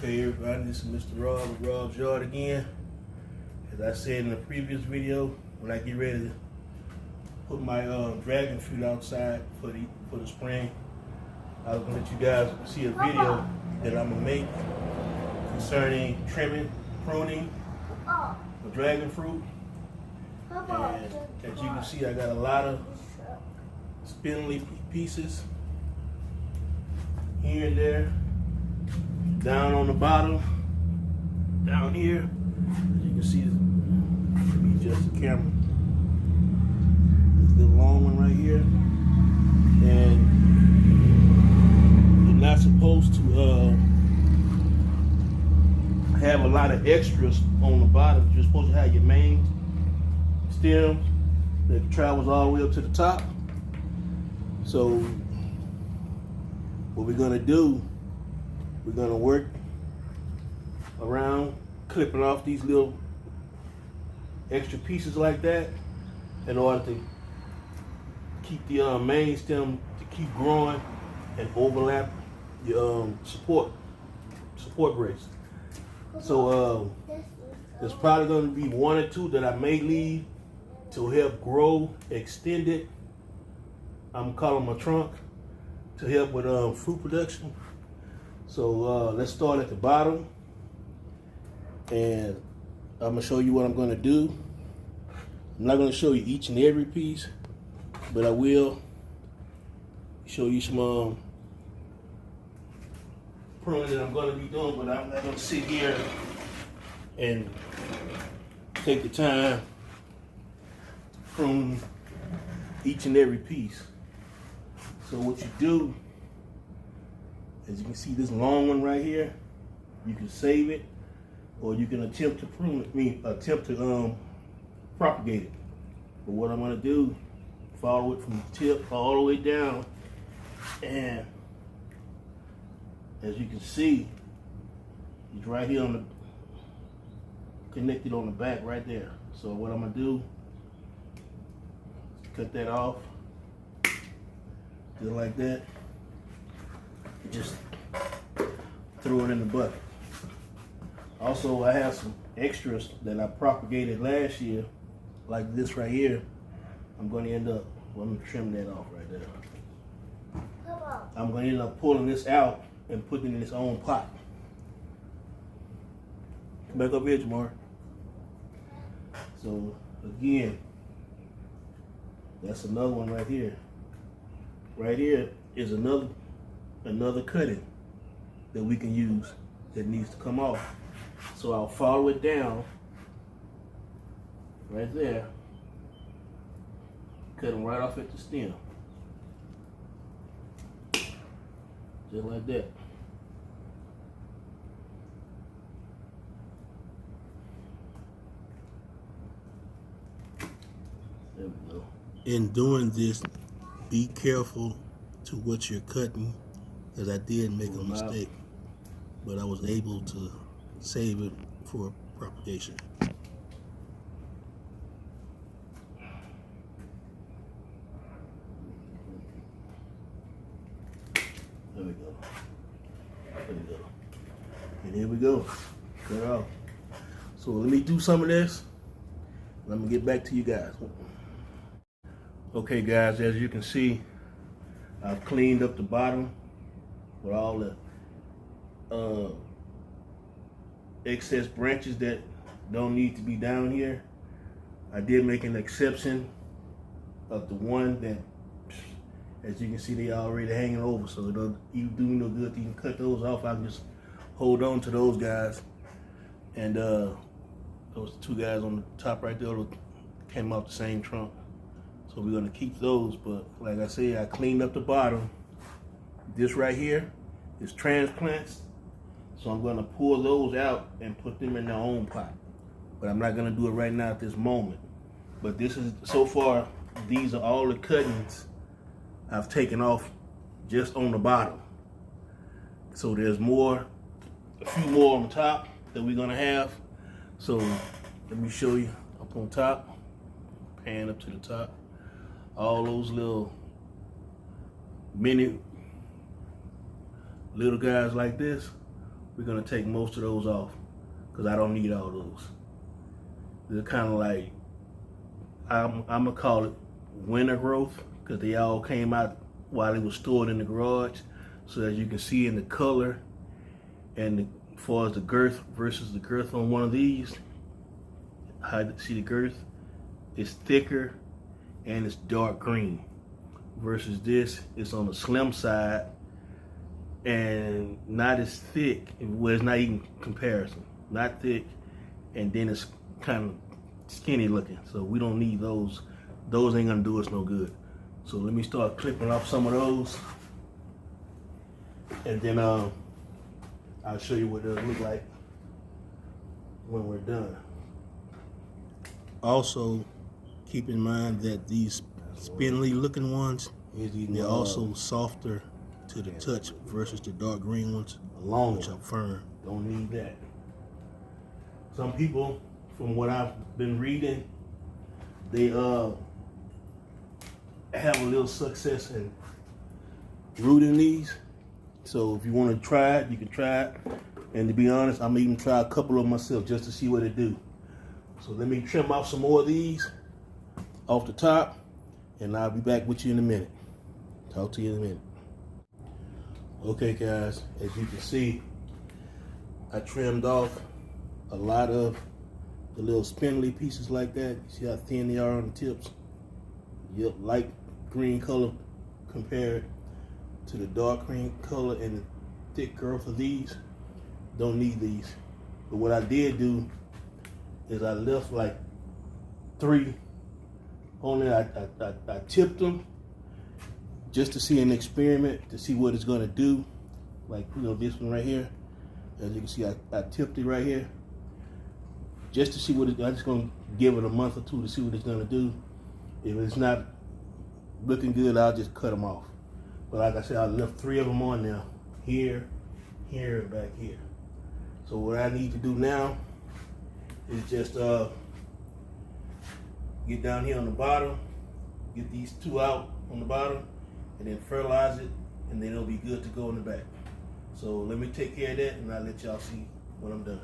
Hey everybody, this is Mr. Rob with Rob's Yard again. As I said in the previous video, when I get ready to put my dragon fruit outside for the spring, I was gonna let you guys see a video that I'm gonna make concerning trimming, pruning the dragon fruit. And as you can see, I got a lot of spindly pieces here and there. Down on the bottom, down here, as you can see, let me adjust the camera. This little long one right here, and you're not supposed to have a lot of extras on the bottom. You're supposed to have your main stem that travels all the way up to the top. So what we're gonna do, we're gonna work around clipping off these little extra pieces like that in order to keep the main stem to keep growing and overlap the support brace. So there's probably gonna be one or two that I may leave to help grow, extend it. I'm calling my trunk to help with fruit production. So let's start at the bottom, and I'm gonna show you what I'm gonna do. I'm not gonna show you each and every piece, but I will show you some pruning that I'm gonna be doing, but I'm not gonna sit here and take the time to prune each and every piece. So what you do, as you can see, this long one right here, you can save it, or you can attempt to prune it. Attempt to propagate it. But what I'm gonna do, follow it from the tip all the way down, and as you can see, it's right here on the connected on the back right there. So what I'm gonna do, cut that off, just like that. Just throw it in the bucket. Also, I have some extras that I propagated last year, like this right here. I'm going to end up, well, I'm going to trim that off right there. I'm going to end up pulling this out and putting it in its own pot. Come back up here, Jamar. So, again, that's another one right here. Right here is another cutting that we can use that needs to come off. So I'll follow it down right there, cut them right off at the stem, just like that. There we go. In doing this, be careful to what you're cutting, because I did make a mistake, but I was able to save it for propagation. There we go. There we go. And here we go. Cut off. So let me do some of this. Let me get back to you guys. Okay guys, as you can see, I've cleaned up the bottom with all the excess branches that don't need to be down here. I did make an exception of the one that, as you can see, they already hanging over, so it don't even do no good. You can cut those off. I can just hold on to those guys, and those two guys on the top right there came off the same trunk. So we're gonna keep those, but like I said, I cleaned up the bottom. This right here is transplants, so I'm gonna pull those out and put them in their own pot. But I'm not gonna do it right now at this moment. But this is, so far, these are all the cuttings I've taken off just on the bottom. So there's more, a few more on top that we're gonna have. So let me show you up on top, pan up to the top. All those little mini little guys like this we're gonna take most of those off because I don't need all those. They're kind of like, I'm gonna call it winter growth because they all came out while they were stored in the garage. So as you can see in the color and as far as the girth versus the girth on one of these, how you see the girth, it's thicker and it's dark green versus this, it's on the slim side and not as thick. Well, it's not even comparison, not thick, and then it's kind of skinny looking. So we don't need those. Those ain't gonna do us no good. So let me start clipping off some of those, and then I'll show you what they'll look like when we're done. Also, keep in mind that these spindly looking ones, they're also softer to the touch versus the dark green ones, which are firm. Don't need that. Some people, from what I've been reading, they have a little success in rooting these. So if you want to try it, you can try it. And to be honest, I'm even try a couple of them myself just to see what it do. So let me trim off some more of these off the top, and I'll be back with you in a minute. Talk to you in a minute. Okay guys, as you can see, I trimmed off a lot of the little spindly pieces like that. You see how thin they are on the tips? Yep, light green color compared to the dark green color and the thick girth of these. Don't need these. But what I did do is I left like 3 on there. I tipped them just to see an experiment, to see what it's gonna do. Like, you know, this one right here. As you can see, I tipped it right here. Just to see what I'm just gonna give it a month or 2 to see what it's gonna do. If it's not looking good, I'll just cut them off. But like I said, I left 3 of them on there. Here, here, and back here. So what I need to do now is just get down here on the bottom, get these 2 out on the bottom, and then fertilize it, and then it'll be good to go in the back. So let me take care of that, and I'll let y'all see when I'm done.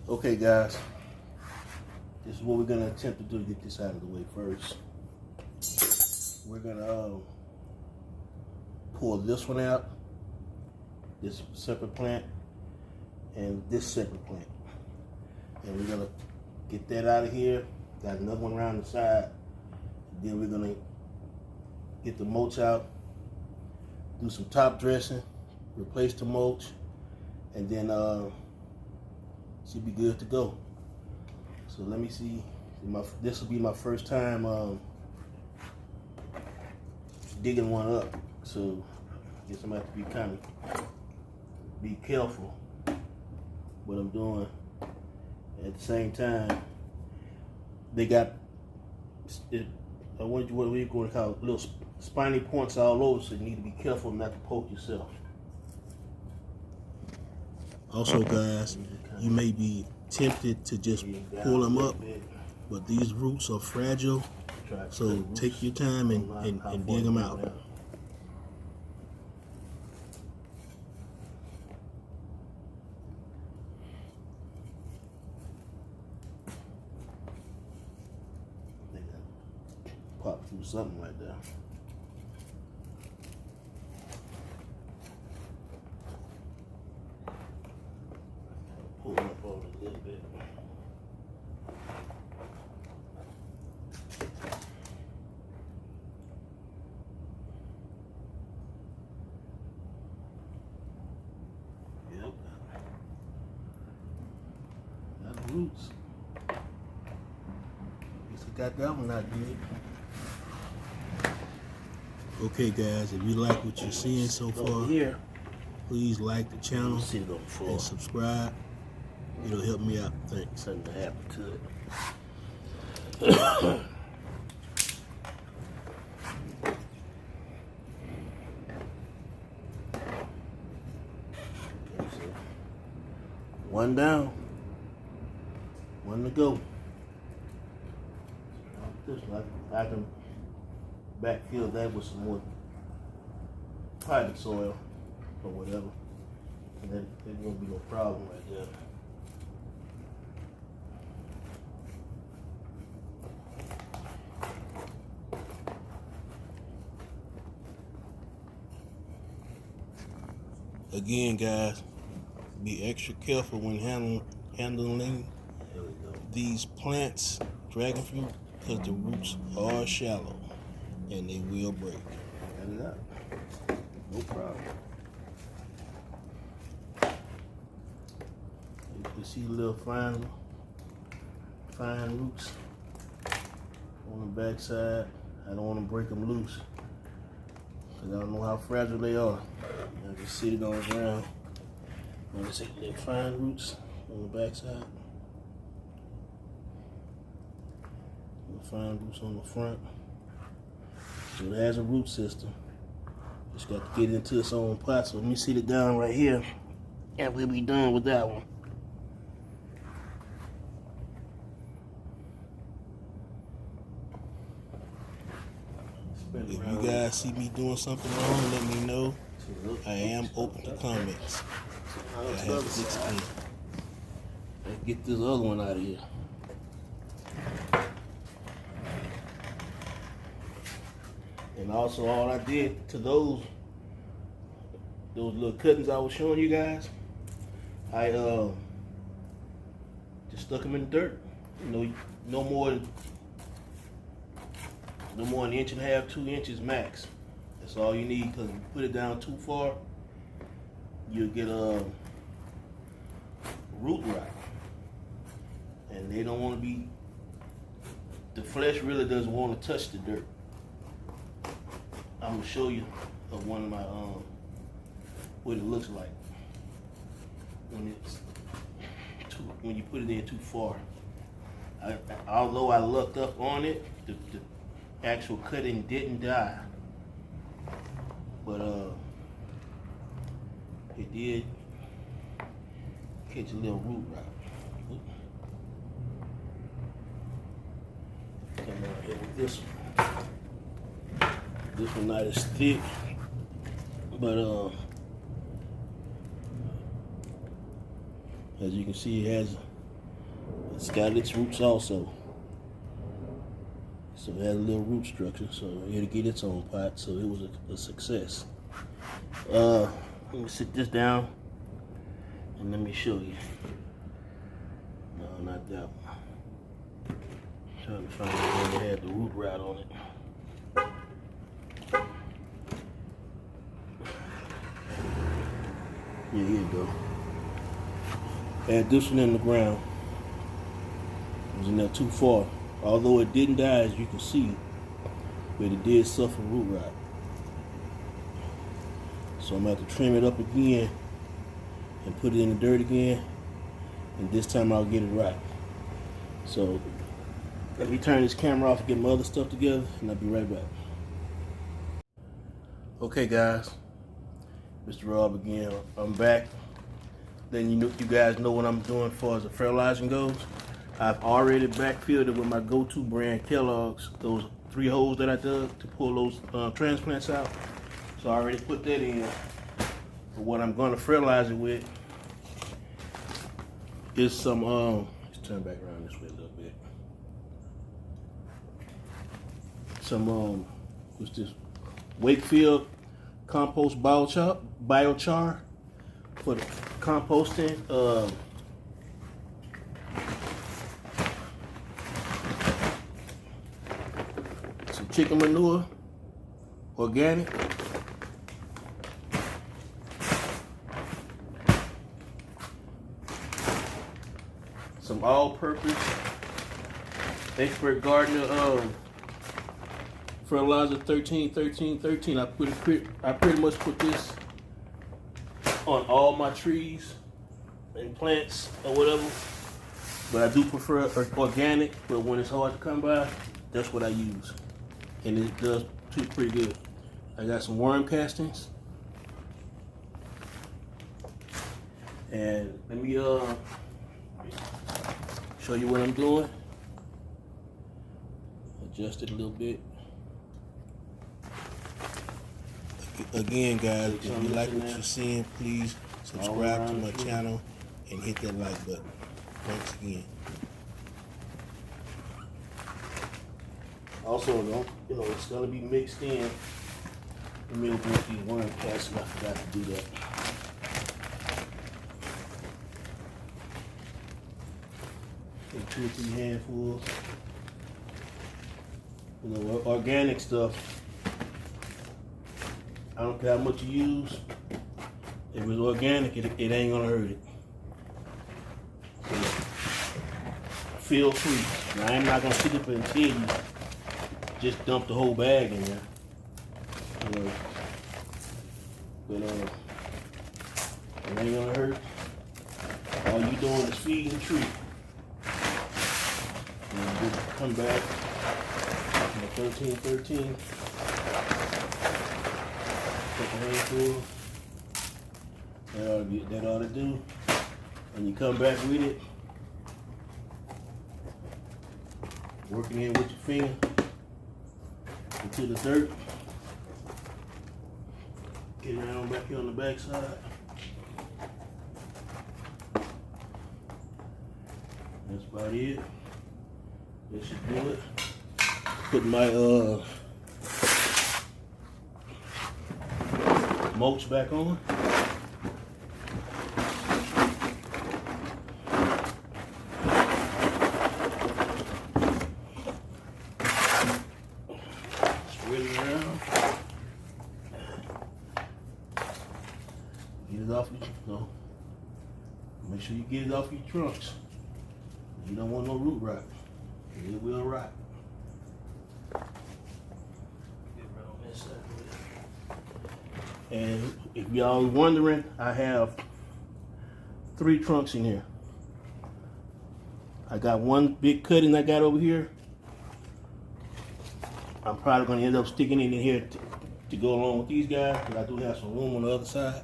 Okay guys, this is what we're gonna attempt to do to get this out of the way first. We're gonna pull this one out, this separate plant, and this separate plant. And we're gonna get that out of here. Got another one around the side. Then we're gonna get the mulch out, do some top dressing, replace the mulch, and then should be good to go. So let me see. This will be my first time digging one up. So I guess I'm gonna have to be careful what I'm doing. At the same time, they got what we're going to call little spiny points all over, so you need to be careful not to poke yourself. Also guys, you may be tempted to just pull them up, but these roots are fragile, so take your time and dig them out. Pop through something like that. Pull it up over a little bit. Yep. Got the roots. Guess I got that one out good. Okay guys, if you like what you're seeing so far, please like the channel and subscribe. It'll help me out. Thanks. Something happened to it. One down, one to go. I can backfill that with some more potting soil or whatever. And then there won't be no problem right there. Again, guys, be extra careful when handling these plants, dragon fruit, because the roots are shallow and they will break. Cut it out. No problem. You can see little fine roots on the back side. I don't want to break them loose because I don't know how fragile they are. I just sit it on the ground. I'm going to take little fine roots on the back side. Little fine roots on the front. So it has a root system. Just got to get it into its own pot. So let me sit it down right here and we'll be done with that one. If you guys see me doing something wrong, let me know. I am open to comments. I have 16. Let's get this other one out of here. And also, all I did to those little cuttings I was showing you guys, I just stuck them in the dirt. You know, no more than an inch and a half, 2 inches max. That's all you need, because if you put it down too far, you'll get a root rot. And they don't want to be, the flesh really doesn't want to touch the dirt. I'm going to show you of one of my, what it looks like when you put it in too far. Although I looked up on it, the actual cutting didn't die. But it did catch a little root rot. Come on here with this one. This one not as thick, but as you can see, it's got its roots also. So it has a little root structure, so it'll get its own pot, so it was a success. Let me sit this down and let me show you. No, not that one. I'm trying to find one that had the root rot on it. Yeah, here you go. Add this one in the ground. It was in there too far. Although it didn't die, as you can see, but it did suffer root rot. So I'm going to have to trim it up again and put it in the dirt again, and this time I'll get it right. So let me turn this camera off and get my other stuff together, and I'll be right back. Okay guys, Mr. Rob again. I'm back. Then you guys know what I'm doing as far as the fertilizing goes. I've already backfilled it with my go-to brand Kellogg's, those 3 holes that I dug to pull those transplants out. So I already put that in. But what I'm going to fertilize it with is some, let's turn back around this way a little bit. Some, what's this? Wakefield compost biochar for the composting. Some chicken manure, organic. Some all-purpose Expert Gardener fertilizer 13. I pretty much put this on all my trees and plants or whatever, but I do prefer organic. But when it's hard to come by, that's what I use, and it does pretty good. I got some worm castings, and let me show you what I'm doing. Adjust it a little bit. again, guys, if you like what you're seeing, please subscribe to my channel and hit that like button. Thanks again. Also, don't, it's gonna be mixed in. Let me open up these worm casts. I forgot to do that. Take 2 or 3 handfuls. Organic stuff. I don't care how much you use. If it's organic, it ain't gonna hurt it. So, feel free. Now, I'm not gonna sit up and tell you just dump the whole bag in there. But it ain't gonna hurt. All you doing is feeding the tree. And you come back. 13. Take a handful. That ought to do. And you come back with it. Working in with your finger into the dirt. Get around back here on the back side. That's about it. That should do it. Put my mulch back on. Spread it around. Get it off your, make sure you get it off your trunks. You don't want no root rot. It will rot. And if y'all are wondering, I have 3 trunks in here. I got one big cutting I got over here. I'm probably going to end up sticking it in here to go along with these guys, because I do have some room on the other side.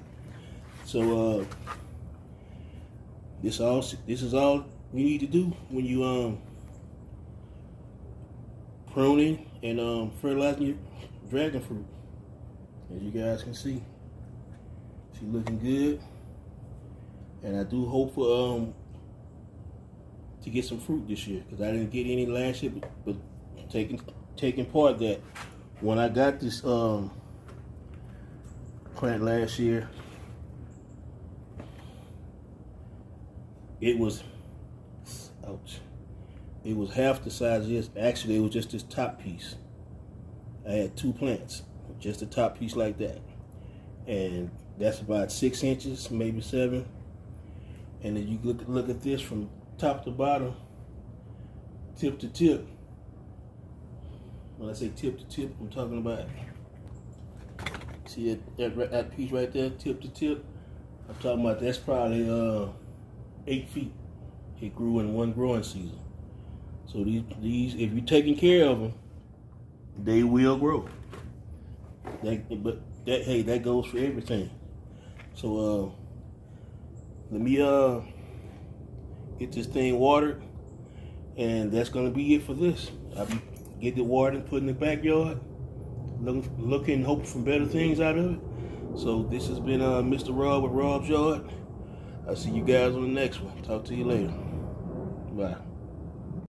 So this is all you need to do when you pruning and fertilizing your dragon fruit. As you guys can see, she's looking good, and I do hope for to get some fruit this year, because I didn't get any last year, but taking part that when I got this plant last year, it was, ouch, it was half the size of this. Actually, it was just this top piece. I had 2 plants, just a top piece like that, and that's about 6 inches, maybe 7. And then you look at this from top to bottom, tip to tip. When I say tip to tip, I'm talking about, see that piece right there, tip to tip. I'm talking about that's probably 8 feet. It grew in one growing season. So these, if you're taking care of them, they will grow. That goes for everything. So let me get this thing watered, and that's gonna be it for this. I'll be getting it watered and put in the backyard, looking, hoping for better things out of it. So this has been Mr. Rob with Rob's Yard. I'll see you guys on the next one. Talk to you later. Bye.